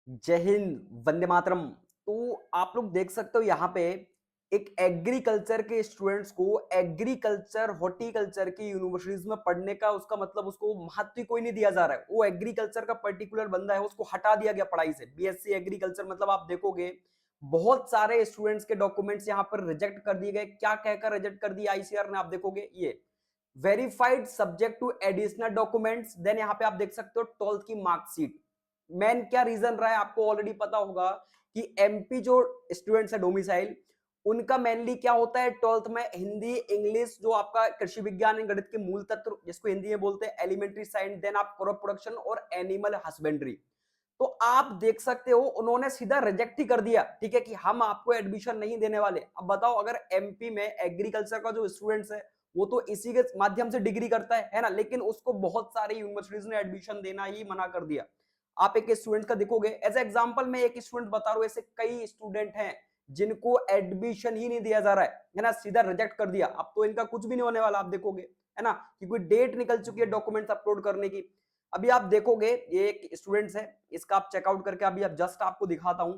जय हिंद, वंदे मातरम। तो आप लोग देख सकते हो यहाँ पे एक एग्रीकल्चर के स्टूडेंट्स को एग्रीकल्चर हॉर्टिकल्चर की यूनिवर्सिटीज में पढ़ने का उसका मतलब उसको महत्व ही कोई नहीं दिया जा रहा है। वो एग्रीकल्चर का पर्टिकुलर बंदा है, उसको हटा दिया गया पढ़ाई से। बीएससी एग्रीकल्चर मतलब आप देखोगे बहुत सारे स्टूडेंट्स के डॉक्यूमेंट्स यहाँ पर रिजेक्ट कर दिए गए। क्या कहकर रिजेक्ट कर दिया आईसीआर ने, आप देखोगे ये verified subject to additional documents. Then यहाँ पे आप देख सकते हो 12th की मार्कशीट। मेन क्या रीजन रहा है आपको ऑलरेडी पता होगा कि एमपी जो स्टूडेंट्स है डोमिसाइल, उनका मेनली क्या होता है 12th में हिंदी इंग्लिश, जो आपका कृषि विज्ञान एंड गणित के मूल तत्व जिसको हिंदी में बोलते हैं एलिमेंट्री साइंस, देन आप क्रॉप प्रोडक्शन और एनिमल हस्बेंड्री। तो आप देख सकते हो उन्होंने सीधा रिजेक्ट ही कर दिया, ठीक है, कि हम आपको एडमिशन नहीं देने वाले। अब बताओ अगर एमपी में एग्रीकल्चर का जो स्टूडेंट्स है वो तो इसी के माध्यम से डिग्री करता है ना, लेकिन उसको बहुत सारी यूनिवर्सिटीज ने एडमिशन देना ही मना कर दिया। आप एक स्टूडेंट का देखोगे एज एग्जांपल में एक स्टूडेंट बता रहा हूं, ऐसे कई स्टूडेंट हैं जिनको एडमिशन ही नहीं दिया जा रहा है ना, सीधा रिजेक्ट कर दिया। अब तो इनका कुछ भी नहीं होने वाला, आप देखोगे है ना, कि कोई डेट निकल चुकी है डॉक्यूमेंट्स अपलोड करने की। अभी आप देखोगे ये एक स्टूडेंट्स है, इसका आप चेकआउट करके अभी आप जस्ट आपको दिखाता हूं।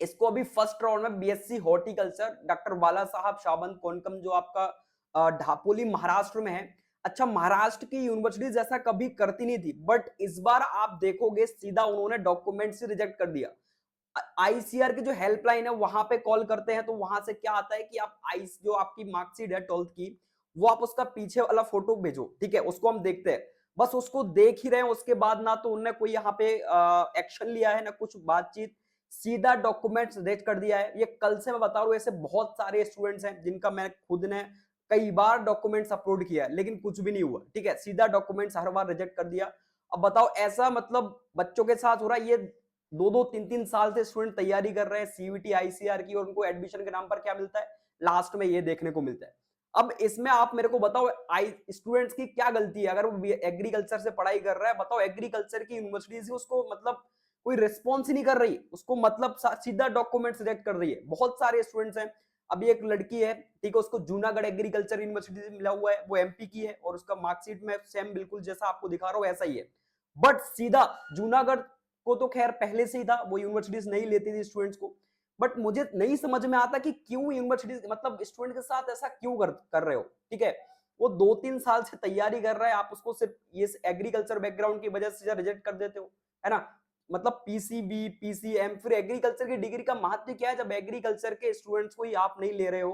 इसको अभी फर्स्ट राउंड में बीएससी हॉर्टिकल्चर डॉक्टर बाला साहब शाबन कोनकम, जो आपका ढापोली महाराष्ट्र में है। अच्छा, महाराष्ट्र की यूनिवर्सिटीज ऐसा कभी करती नहीं थी, बट इस बार आप देखोगे सीधा उन्होंने डॉक्यूमेंट्स रिजेक्ट कर दिया। आईसीआर की जो हेल्पलाइन है वहां पे कॉल करते हैं तो वहां से क्या आता है कि आप आईस जो आपकी मार्कशीट है 12th की, वो आप उसका पीछे वाला फोटो भेजो, ठीक है, उसको हम देखते हैं। बस उसको देख ही रहे हैं, उसके बाद ना तो उनने कोई यहाँ पे एक्शन लिया है ना कुछ बातचीत, सीधा डॉक्यूमेंट्स रिजेक्ट कर दिया है। ये कल से मैं बता रहा हूं, ऐसे बहुत सारे स्टूडेंट्स हैं जिनका मैं खुद ने कई बार डॉक्यूमेंट्स अपलोड किया है लेकिन कुछ भी नहीं हुआ, ठीक है, सीधा डॉक्यूमेंट्स हर बार रिजेक्ट कर दिया। अब बताओ ऐसा मतलब बच्चों के साथ हो रहा है। ये दो दो तीन तीन साल से स्टूडेंट तैयारी कर रहे हैं सीयूईटी आईसीआर की, और उनको एडमिशन के नाम पर क्या मिलता है, लास्ट में ये देखने को मिलता है। अब इसमें आप मेरे को बताओ आई स्टूडेंट्स की क्या गलती है अगर वो एग्रीकल्चर से पढ़ाई कर रहा है। बताओ एग्रीकल्चर की यूनिवर्सिटी उसको मतलब कोई रिस्पॉन्स ही नहीं कर रही, उसको मतलब सीधा डॉक्यूमेंट सिलेक्ट कर रही है। बहुत सारे स्टूडेंट्स हैं। अभी एक लड़की है, ठीक है, उसको जूनागढ़ एग्रीकल्चर यूनिवर्सिटी से मिला हुआ है, वो एमपी की है, और उसका मार्कशीट में सेम बिल्कुल जैसा आपको दिखा रहा हूं ऐसा ही है। बट सीधा जूनागढ़ को तो खैर पहले से ही था, वो यूनिवर्सिटीज नहीं लेती थी स्टूडेंट्स को। बट मुझे नहीं समझ में आता कि क्यों यूनिवर्सिटीज मतलब स्टूडेंट के साथ ऐसा क्यों कर रहे हो, ठीक है। वो 2-3 साल से तैयारी कर रहा है, आप उसको सिर्फ ये एग्रीकल्चर बैकग्राउंड की वजह से रिजेक्ट कर देते हो, है ना। मतलब पीसीबी पीसीएम फिर एग्रीकल्चर की डिग्री का महत्व क्या है जब एग्रीकल्चर के स्टूडेंट्स को ही आप नहीं ले रहे हो,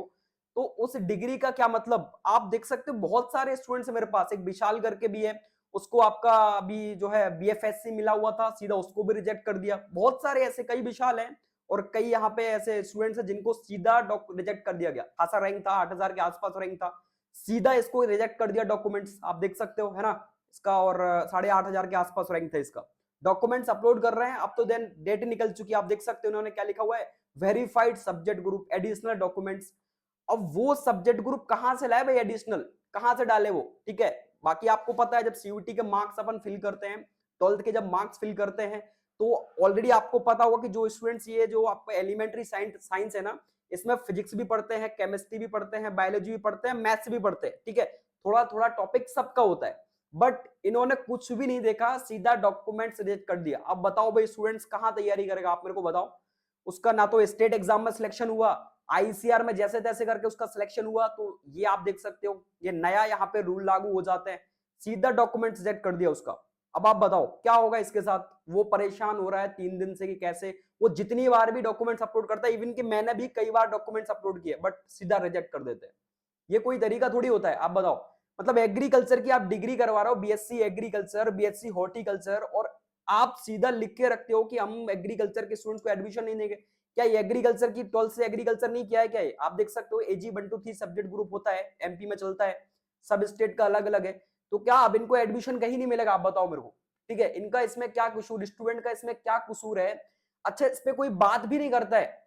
तो उस डिग्री का क्या मतलब। आप देख सकते हो बहुत सारे स्टूडेंट्स है मेरे पास, एक विशाल करके भी है, उसको आपका अभी जो है बीएफएससी मिला हुआ था, सीधा उसको भी रिजेक्ट कर दिया। बहुत सारे ऐसे कई विशाल हैं और कई यहाँ पे ऐसे स्टूडेंट्स हैं जिनको सीधा रिजेक्ट कर दिया गया। खासा रैंक था, 8,000 के आसपास रैंक था, सीधा इसको रिजेक्ट कर दिया डॉक्यूमेंट्स, आप देख सकते हो है ना इसका। और 8,500 के आसपास रैंक था इसका। डॉक्यूमेंट्स अपलोड कर रहे हैं अब तो देन डेट निकल चुकी है, आप देख सकते हो उन्होंने क्या लिखा हुआ है, verified subject group additional documents. अब वो सब्जेक्ट ग्रुप कहां से लाए भाई, एडिशनल कहां से डाले वो, ठीक है। बाकी आपको पता है जब सीयूटी के मार्क्स अपन फिल करते हैं, 12th के जब मार्क्स फिल करते हैं, तो ऑलरेडी आपको पता होगा कि जो स्टूडेंट्स ये जो आपको एलिमेंट्री साइंस है ना, इसमें फिजिक्स भी पढ़ते हैं, केमिस्ट्री भी पढ़ते हैं, बायोलॉजी भी पढ़ते हैं, मैथ्स भी पढ़ते हैं, ठीक है, थोड़ा थोड़ा टॉपिक सबका होता है। बट इन्होंने कुछ भी नहीं देखा, सीधा डॉक्यूमेंट्स रिजेक्ट कर दिया। अब बताओ भाई स्टूडेंट्स कहां तैयारी करेगा, आप मेरे को बताओ। उसका ना तो स्टेट एग्जाम में सिलेक्शन हुआ, आईसीआर में जैसे तैसे करके उसका सिलेक्शन हुआ, तो ये आप देख सकते हो ये नया यहाँ पे रूल लागू हो जाते हैं, सीधा डॉक्यूमेंट रिजेक्ट कर दिया उसका। अब आप बताओ क्या होगा इसके साथ। वो परेशान हो रहा है 3 दिन से कि कैसे वो जितनी बार भी डॉक्यूमेंट्स अपलोड करता है, इवन कि मैंने भी कई बार डॉक्यूमेंट्स अपलोड किए बट सीधा रिजेक्ट कर देते हैं। ये कोई तरीका थोड़ी होता है, आप बताओ। मतलब एग्रीकल्चर की आप डिग्री करवा रहे हो, बीएससी एग्रीकल्चर बीएससी हॉर्टिकल्चर, और आप सीधा लिख के रखते हो कि हम एग्रीकल्चर के स्टूडेंट्स को एडमिशन नहीं देंगे। क्या ये एग्रीकल्चर की 12th से एग्रीकल्चर नहीं किया है क्या, ये आप देख सकते हो एजी 1 2 3 सब्जेक्ट ग्रुप होता है, एमपी में चलता है, सब स्टेट का अलग अलग है। तो क्या अब इनको एडमिशन कहीं नहीं मिलेगा, आप बताओ मेरे को, ठीक है। इनका इसमें क्या कसूर, स्टूडेंट का इसमें क्या कसूर है। अच्छा, इस पे कोई बात भी नहीं करता है।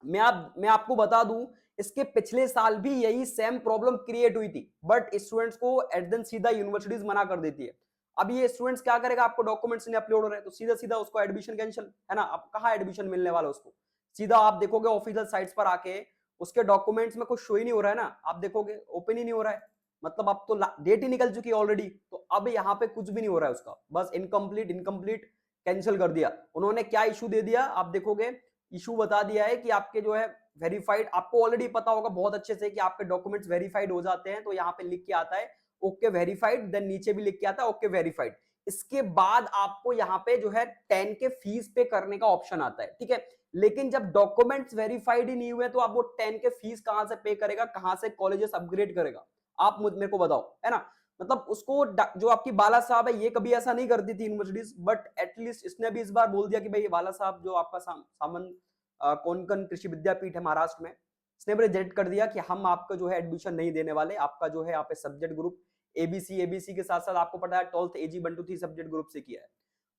मैं आपको बता दूं, इसके पिछले साल भी यही सेम प्रॉब्लम क्रिएट हुई थी, बट स्टूडेंट्स को एट देन सीधा यूनिवर्सिटीज मना कर देती है। अब ये स्टूडेंट्स क्या करेगा, आपको डॉक्यूमेंट्स नहीं अपलोड हो रहे तो सीधा सीधा उसको एडमिशन कैंसिल, है ना। अब कहाँ एडमिशन मिलने वाला उसको। सीधा आप देखोगे ऑफिशियल साइट्स पर आके उसके डॉक्यूमेंट्स में कुछ शो ही नहीं हो रहा है ना, आप देखोगे ओपन ही नहीं हो रहा है। मतलब अब तो डेट ही निकल चुकी है ऑलरेडी, तो अब यहाँ पे कुछ भी नहीं हो रहा है उसका, बस इनकम्प्लीट इनकम्प्लीट कैंसिल कर दिया। उन्होंने क्या इशू दे दिया आप देखोगे, इशू बता दिया है कि आपके जो है वेरीफाइड, आपको ऑलरेडी पता होगा बहुत अच्छे से कि आपके डॉक्यूमेंट्स वेरीफाइड हो जाते हैं, तो यहाँ पे लिख के आता है ओके वेरीफाइड, देन नीचे भी लिख के आता है ओके वेरीफाइड। इसके बाद आपको यहाँ पे जो है 10 के फीस पे करने का ऑप्शन आता है, ठीक है। लेकिन जब डॉक्यूमेंट्स वेरीफाइड ही नहीं हुए तो आप वो 10 के फीस कहां से पे करेगा, कहां से कॉलेजेस अपग्रेड करेगा, आप मेरे को बताओ, है ना। मतलब उसको जो आपकी बाला साहब है, ये कभी ऐसा नहीं करती थी यूनिवर्सिटीज, बट एटलीस्ट इसने भी इस बार बोल दिया कि भाई बाला साहब जो आपका सामंत कोंकण कृषि विद्यापीठ है महाराष्ट्र में, इसने भी रिजेक्ट कर दिया कि हम आपका जो है एडमिशन नहीं देने वाले, आपका जो है यहाँ पे सब्जेक्ट ग्रुप एबीसी के साथ साथ आपको पता है 12th एजी 1 2 3 सब्जेक्ट ग्रुप से किया है।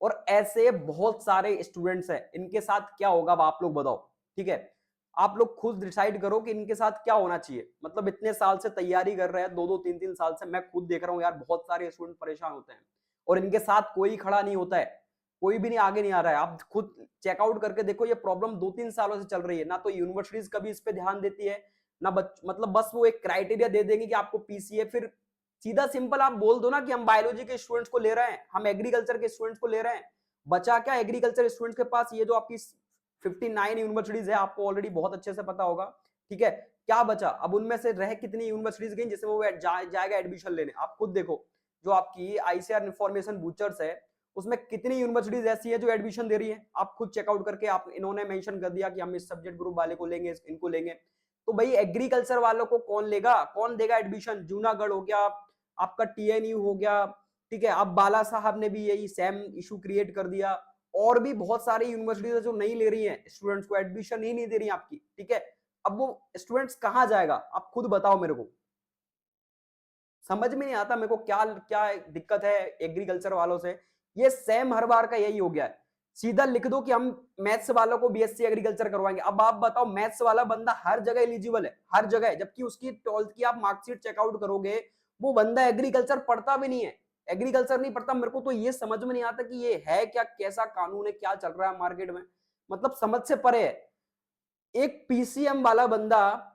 और ऐसे बहुत सारे स्टूडेंट्स हैं, इनके साथ क्या होगा आप लोग बताओ, ठीक है। आप लोग खुद डिसाइड करो कि इनके साथ क्या होना चाहिए। मतलब इतने साल से तैयारी कर रहे हैं, 2 2 3 3 साल से, मैं खुद देख रहा हूँ यार, बहुत सारे स्टूडेंट परेशान होते हैं और इनके साथ कोई खड़ा नहीं होता है, कोई भी नहीं आगे नहीं आ रहा है। आप खुद चेकआउट करके देखो, ये प्रॉब्लम 2 3 सालों से चल रही है। ना तो यूनिवर्सिटीज कभी इस पे ध्यान देती है, ना मतलब बस वो एक क्राइटेरिया दे देंगे कि आपको पीसीए, फिर सीधा सिंपल आप बोल दो ना कि हम बायोलॉजी के स्टूडेंट्स को ले रहे हैं, हम एग्रीकल्चर के स्टूडेंट्स को ले रहे हैं। बचा क्या एग्रीकल्चर स्टूडेंट्स के पास, ये जो आपकी 59 यूनिवर्सिटीज है, आपको ऑलरेडी बहुत अच्छे से पता होगा, ठीक है। क्या बचा अब उनमें से, रह कितनी यूनिवर्सिटीज गई जिसमें वो जाएगा एडमिशन लेने, आप खुद देखो। जो आपकी आईसीआर इन्फॉर्मेशन बूचर्स है, उसमें कितनी यूनिवर्सिटीज ऐसी है जो एडमिशन दे रही है, आप खुद चेकआउट करके, आप इन्होंने मेंशन कर दिया कि हम इस सब्जेक्ट ग्रुप वाले को लेंगे, इनको लेंगे। तो भाई एग्रीकल्चर वालों को कौन लेगा, कौन देगा एडमिशन। जूनागढ़ हो गया, आपका टीएनयू हो गया, ठीक है। अब बाला साहब ने भी यही सेम इशू क्रिएट कर दिया, और भी बहुत सारी यूनिवर्सिटीज जो नहीं ले रही हैं स्टूडेंट्स को, एडमिशन ही नहीं दे रही आपकी, ठीक है। अब वो स्टूडेंट्स कहां जाएगा, आप खुद बताओ मेरे को। समझ में नहीं आता मेरे को क्या क्या दिक्कत है एग्रीकल्चर वालों से। ये सेम हर बार का यही हो गया है, सीधा लिख दो कि हम मैथ्स वालों को बीएससी एग्रीकल्चर करवाएंगे। अब आप बताओ, मैथ्स वाला बंदा हर जगह एलिजिबल है, हर जगह, जबकि उसकी 12th की आप मार्कशीट चेकआउट करोगे, वो बंदा एग्रीकल्चर पढ़ता भी नहीं है, एग्रीकल्चर नहीं पढ़ता। मेरे को तो ये समझ में नहीं आता कि ये है क्या, कैसा कानून है, क्या चल रहा है मार्केट में, मतलब समझ से परे है। एक पीसीएम वाला बंदा,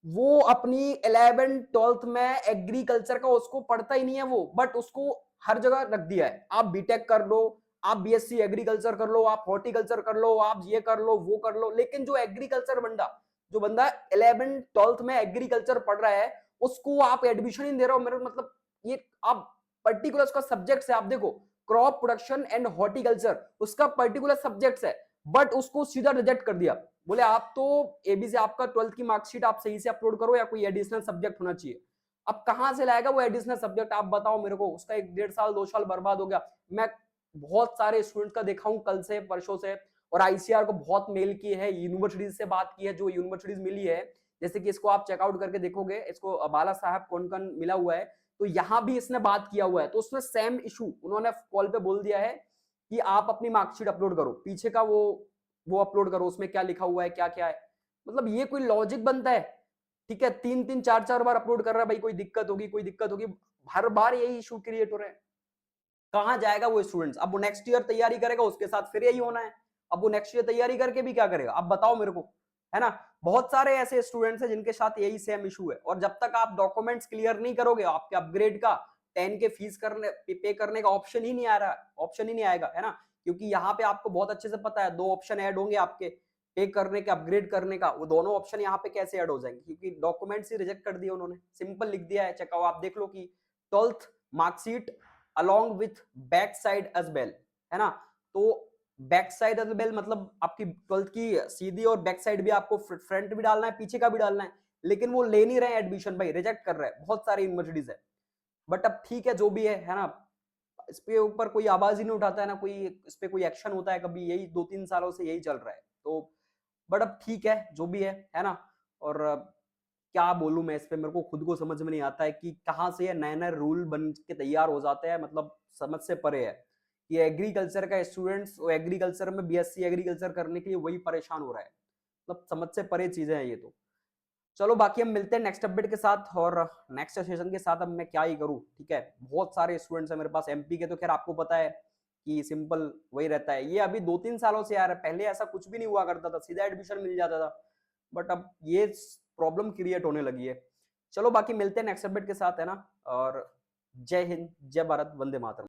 वो अपनी 11th 12th में एग्रीकल्चर का उसको पढ़ता ही नहीं है वो, बट उसको हर जगह रख दिया है। आप बीटेक कर लो, आप बीएससी एग्रीकल्चर कर लो, आप हॉर्टिकल्चर कर लो, आप ये कर लो, वो कर लो, लेकिन जो एग्रीकल्चर बंदा, जो बंदा 11th 12th में एग्रीकल्चर पढ़ रहा है, उसको आप एडमिशन ही दे रहे हो। मेरे मतलब ये आप पर्टिकुलर उसका सब्जेक्ट है, आप देखो क्रॉप प्रोडक्शन एंड हॉर्टिकल्चर उसका पर्टिकुलर सब्जेक्ट है, बट उसको सीधा रिजेक्ट कर दिया। बोले आप तो एबी से आपका 12th की मार्कशीट आप सही से अपलोड करो, या कोई एडिशनल सब्जेक्ट होना चाहिए। अब कहां से लाएगा वो एडिशनल सब्जेक्ट, आप बताओ मेरे को। उसका 1 1.5 साल 2 साल बर्बाद हो गया। मैं बहुत सारे स्टूडेंट का देखा हूं कल से परसों से, और आईसीआर को बहुत मेल की है, यूनिवर्सिटीज से बात की है, जो यूनिवर्सिटीज मिली है, जैसे कि इसको आप चेकआउट करके देखोगे, इसको बाला साहब कोंकण मिला हुआ है, तो यहां भी इसने बात किया हुआ है। तो उसमें सेम इशू उन्होंने कॉल पे बोल दिया है कि आप अपनी मार्कशीट अपलोड करो, पीछे का वो अपलोड करो, उसमें क्या लिखा हुआ है, क्या क्या है। मतलब ये कोई लॉजिक बनता है, ठीक है। 3 3 4 4 बार अपलोड कर रहा है, भाई कोई दिक्कत होगी, कोई दिक्कत होगी, हर बार यही इशू क्रिएट हो रहे हैं। कहां जाएगा वो स्टूडेंट्स, अब वो नेक्स्ट ईयर तैयारी करेगा, उसके साथ फिर यही होना है। अब वो नेक्स्ट ईयर तैयारी करके भी क्या करेगा, अब बताओ मेरे को, है ना। बहुत सारे ऐसे स्टूडेंट्स हैं जिनके साथ यही सेम इशू है, और जब तक आप डॉक्यूमेंट्स क्लियर नहीं करोगे, आपके अपग्रेड का 10 के फीस पे करने का ऑप्शन ही नहीं आ रहा, ऑप्शन ही नहीं आएगा, है ना। क्योंकि यहाँ पे आपको बहुत अच्छे से पता है 2 ऑप्शन ऐड होंगे आपके, पे करने के, अपग्रेड करने का। वो दोनों ऑप्शन यहाँ पे कैसे ऐड हो जाएंगे, क्योंकि डॉक्यूमेंट्स ही रिजेक्ट कर दिए उन्होंने, सिंपल लिख दिया है। चेकआउट आप देख लो कि 12th marksheet along with back side as well, है ना। तो बैक साइड एज वेल मतलब आपकी 12th की सीधी और बैक साइड भी आपको, फ्रंट भी डालना है, पीछे का भी डालना है, लेकिन वो ले नहीं रहे एडमिशन भाई, रिजेक्ट कर रहे हैं बहुत सारी यूनिवर्सिटीज है। बट अब ठीक है, जो भी है ना। इस पे ऊपर कोई आवाज ही नहीं उठाता है ना, कोई इस पे कोई एक्शन होता है कभी, यही 2 3 सालों से यही चल रहा है। तो बट अब ठीक है, जो भी है ना। और क्या बोलूं मैं इस पे, मेरे को खुद को समझ में नहीं आता है कि कहाँ से ये नए नए रूल बन के तैयार हो जाते हैं, मतलब समझ से परे है। ये एग्रीकल्चर का स्टूडेंट्स एग्रीकल्चर में बीएससी एग्रीकल्चर करने के लिए वही परेशान हो रहा है, मतलब समझ से परे चीजें हैं ये तो। चलो बाकी हम मिलते हैं नेक्स्ट अपडेट के साथ, और नेक्स्ट सेशन के साथ अब मैं क्या ही करूं, ठीक है। बहुत सारे स्टूडेंट्स हैं मेरे पास एमपी के, तो खैर आपको पता है कि सिंपल वही रहता है। ये अभी 2 3 सालों से आ रहा है, पहले ऐसा कुछ भी नहीं हुआ करता था, सीधा एडमिशन मिल जाता था, बट अब ये प्रॉब्लम क्रिएट होने लगी है। चलो बाकी मिलते हैं नेक्स्ट अपडेट के साथ, है ना। और जय हिंद, जय भारत, वंदे मातरम।